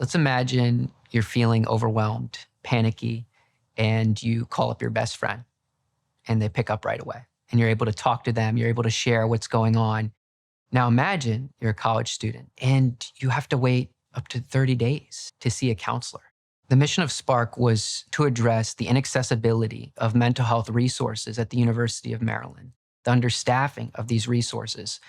Let's imagine you're feeling overwhelmed, panicky, and you call up your best friend and they pick up right away. And you're able to talk to them, you're able to share what's going on. Now imagine you're a college student and you have to wait up to 30 days to see a counselor. The mission of SPARC was to address the inaccessibility of mental health resources at the University of Maryland, the understaffing of these resources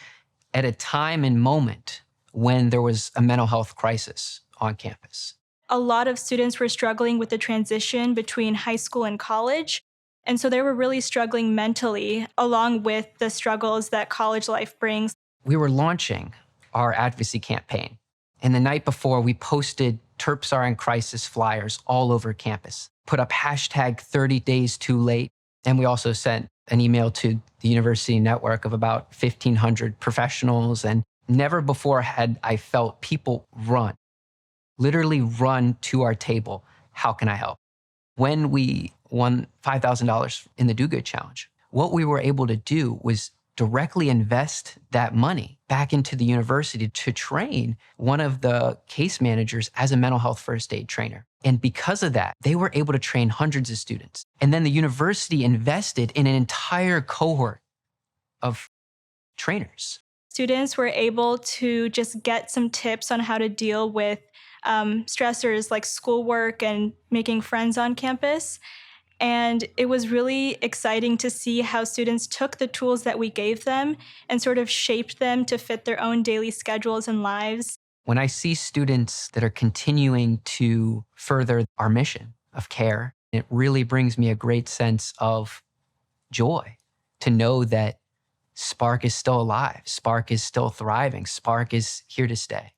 at a time and moment when there was a mental health crisis on campus. A lot of students were struggling with the transition between high school and college. And so they were really struggling mentally, along with the struggles that college life brings. We were launching our advocacy campaign. And the night before, we posted Terps are in crisis flyers all over campus, put up hashtag 30 days too late. And we also sent an email to the university network of about 1,500 professionals. And never before had I felt people literally run to our table. How can I help? When we won $5,000 in the Do Good Challenge, what we were able to do was directly invest that money back into the university to train one of the case managers as a mental health first aid trainer. And because of that, they were able to train hundreds of students. And then the university invested in an entire cohort of trainers. Students were able to just get some tips on how to deal with stressors like schoolwork and making friends on campus. And it was really exciting to see how students took the tools that we gave them and sort of shaped them to fit their own daily schedules and lives. When I see students that are continuing to further our mission of care, it really brings me a great sense of joy to know that SPARC is still alive. SPARC is still thriving. SPARC is here to stay.